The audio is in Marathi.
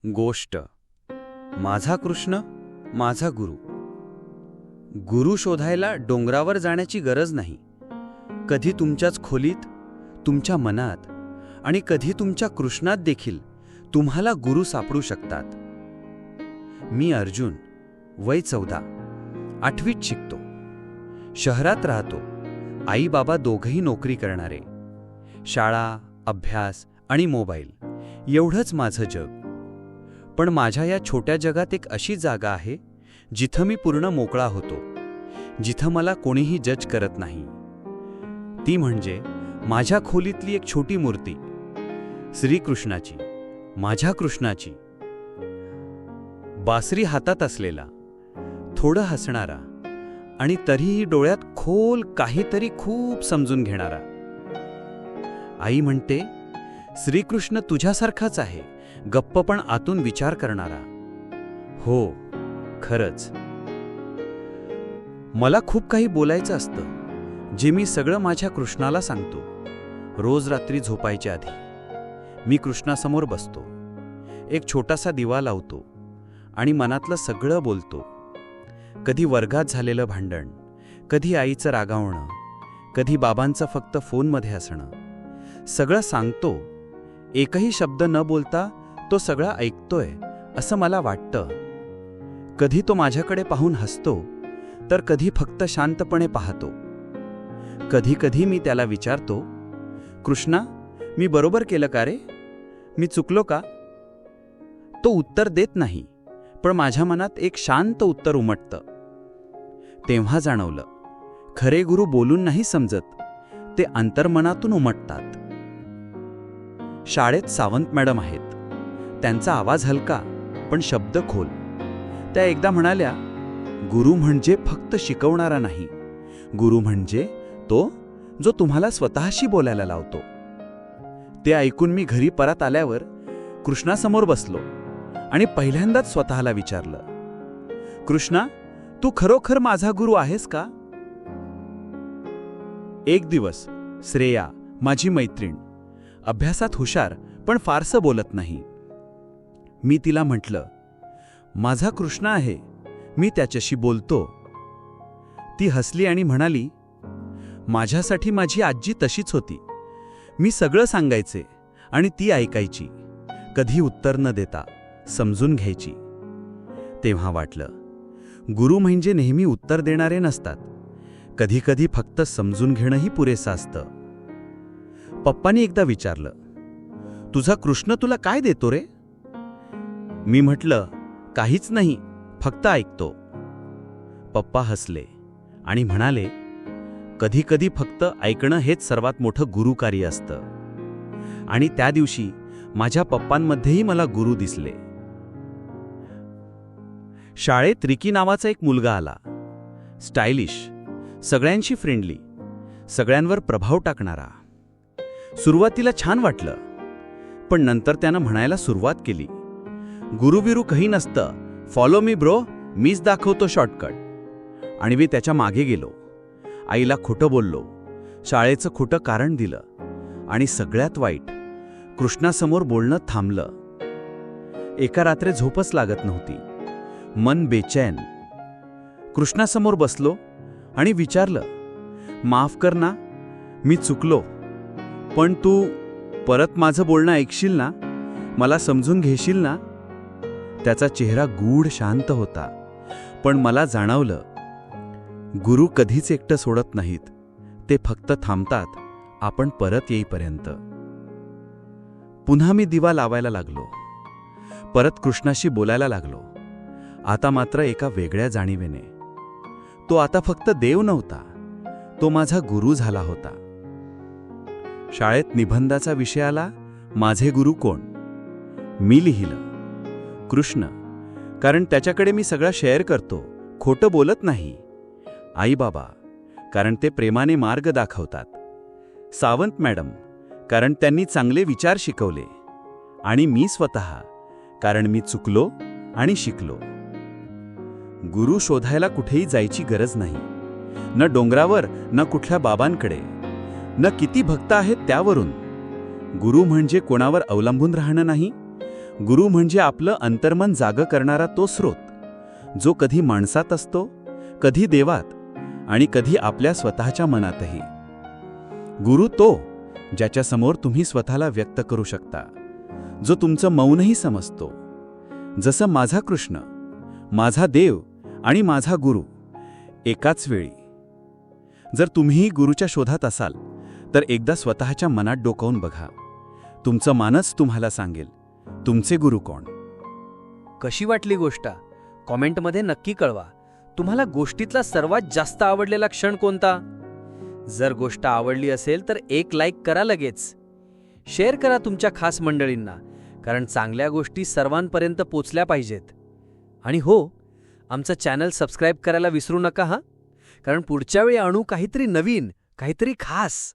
गोष्ट माझा कृष्ण माझा गुरु. गुरु शोधायला डोंगरावर जाण्याची गरज नाही. कधी तुमच्याच खोलीत, तुमच्या मनात आणि कधी तुमच्या कृष्णात देखील तुम्हाला गुरु सापडू शकतात. मी अर्जुन, वय 14, 8वीत शिकतो. शहरात राहतो. आई बाबा दोघंही नोकरी करणारे. शाळा, अभ्यास आणि मोबाईल एवढंच माझं जग. पण माझ्या या छोट्या जगात एक अशी जागा आहे जिथं मी पूर्ण मोकळा होतो, जिथं मला कोणीही जज करत नाही. ती म्हणजे माझ्या खोलीतली एक छोटी मूर्ती, श्रीकृष्णाची, माझ्या कृष्णाची. बासरी हातात असलेला, थोडं हसणारा आणि तरीही डोळ्यात खोल काहीतरी खूप समजून घेणारा. आई म्हणते, श्रीकृष्ण तुझ्यासारखाच आहे, गप्प पण आतून विचार करणारा. हो, खरंच. मला खूप काही बोलायचं असतं, जे मी सगळं माझ्या कृष्णाला सांगतो. रोज रात्री झोपायच्या आधी मी कृष्णासमोर बसतो. एक छोटासा दिवा लावतो आणि मनातलं सगळं बोलतो. कधी वर्गात झालेलं भांडण, कधी आईचं रागावणं, कधी बाबांचं फक्त फोनमध्ये असणं, सगळं सांगतो. एकही शब्द न बोलता तो सगळा ऐकतोय असं मला वाटतं. कधी तो माझ्याकडे पाहून हसतो, तर कधी फक्त शांतपणे पाहतो. कधी कधी मी त्याला विचारतो, कृष्णा, मी बरोबर केलं का रे? मी चुकलो का? तो उत्तर देत नाही, पण माझ्या मनात एक शांत उत्तर उमटतं. तेव्हा जाणवलं, खरे गुरु बोलून नाही समजत, ते अंतर्मनातून उमटतात. शाळेत सावंत मॅडम आहेत. त्यांचा आवाज हलका पण शब्द खोल. त्या एकदा म्हणाल्या, गुरु म्हणजे फक्त शिकवणारा नाही, गुरु म्हणजे तो जो तुम्हाला स्वतःशी बोलायला लावतो. ते ऐकून मी घरी परत आल्यावर कृष्णासमोर बसलो आणि पहिल्यांदाच स्वतःला विचारलं, कृष्णा, तू खरोखर माझा गुरु आहेस का? एक दिवस श्रेया, माझी मैत्रीण, अभ्यासात हुशार पण फारसं बोलत नाही. मी तिला म्हटलं, माझा कृष्ण आहे, मी त्याच्याशी बोलतो. ती हसली आणि म्हणाली, माझ्यासाठी माझी आजी तशीच होती. मी सगळं सांगायचे आणि ती ऐकायची, कधी उत्तर न देता समजून घ्यायची. तेव्हा वाटलं, गुरु म्हणजे नेहमी उत्तर देणारे नसतात, कधी कधी फक्त समजून घेणंही पुरेसं असतं. पप्पांनी एकदा विचारलं, तुझा कृष्ण तुला काय देतो रे? मी म्हटलं, काहीच नाही, फक्त ऐकतो. पप्पा हसले आणि म्हणाले, कधी कधी फक्त ऐकणं हेच सर्वात मोठं गुरुकार्य असतं. आणि त्या दिवशी माझ्या पप्पांमध्येही मला गुरु दिसले. शाळेत रिकी नावाचा एक मुलगा आला. स्टायलिश, सगळ्यांशी फ्रेंडली, सगळ्यांवर प्रभाव टाकणारा. सुरुवातीला छान वाटलं, पण नंतर त्यानं म्हणायला सुरुवात केली, गुरुबिरू काही नसतं, फॉलो मी ब्रो, मीच दाखवतो शॉर्टकट. आणि मी त्याच्या मागे गेलो. आईला खोटं बोललो, शाळेचं खोटं कारण दिलं आणि सगळ्यात वाईट, कृष्णासमोर बोलणं थांबलं. एका रात्री झोपच लागत नव्हती, मन बेचैन. कृष्णासमोर बसलो आणि विचारलं, माफ कर ना, मी चुकलो, पण तू परत माझं बोलणं ऐकशील ना, मला समजून घेशील ना? त्याचा चेहरा गूढ शांत होता, पण मला जाणवलं, गुरु कधीच एकटं सोडत नाहीत, ते फक्त थांबतात आपण परत येईपर्यंत. पुन्हा मी दिवा लावायला लागलो, परत कृष्णाशी बोलायला लागलो. आता मात्र एका वेगळ्या जाणीवेने. तो आता फक्त देव नव्हता, तो माझा गुरु झाला होता. शाळेत निबंधाचा विषय आला, माझे गुरु कोण? मी लिहिलं, कृष्ण, कारण त्याच्याकडे मी सगळं शेअर करतो, खोटं बोलत नाही. आई बाबा, कारण ते प्रेमाने मार्ग दाखवतात. सावंत मॅडम, कारण त्यांनी चांगले विचार शिकवले. आणि मी स्वतः, कारण मी चुकलो आणि शिकलो. गुरु शोधायला कुठेही जायची गरज नाही, न डोंगरावर, न कुठल्या बाबांकडे, न किती भक्त आहेत त्यावरून. गुरु म्हणजे कोणावर अवलंबून राहणं नाही, गुरु म्हणजे आपलं अंतर्मन जागं करणारा तो स्रोत, जो कधी माणसात असतो, कधी देवात आणि कधी आपल्या स्वतःच्या मनातही. गुरु तो ज्याच्यासमोर तुम्ही स्वतःला व्यक्त करू शकता, जो तुमचं मौनही समजतो. जसं माझा कृष्ण, माझा देव आणि माझा गुरु एकाच वेळी. जर तुम्हीही गुरुच्या शोधात असाल तर एकदा स्वतःच्या मनात डोकावून बघा. तुमचं मनच तुम्हाला सांगेल तुमचे गुरु कोण. कशी वाटली गोष्ट कॉमेंटमध्ये नक्की कळवा. तुम्हाला गोष्टीतला सर्वात जास्त आवडलेला क्षण कोणता? जर गोष्ट आवडली असेल तर एक लाईक करा लगेच. शेअर करा तुमच्या खास मंडळींना, कारण चांगल्या गोष्टी सर्वांपर्यंत पोचल्या पाहिजेत. आणि हो, आमचं चॅनल सबस्क्राईब करायला विसरू नका हां, कारण पुढच्या वेळी आणू काहीतरी नवीन, काहीतरी खास.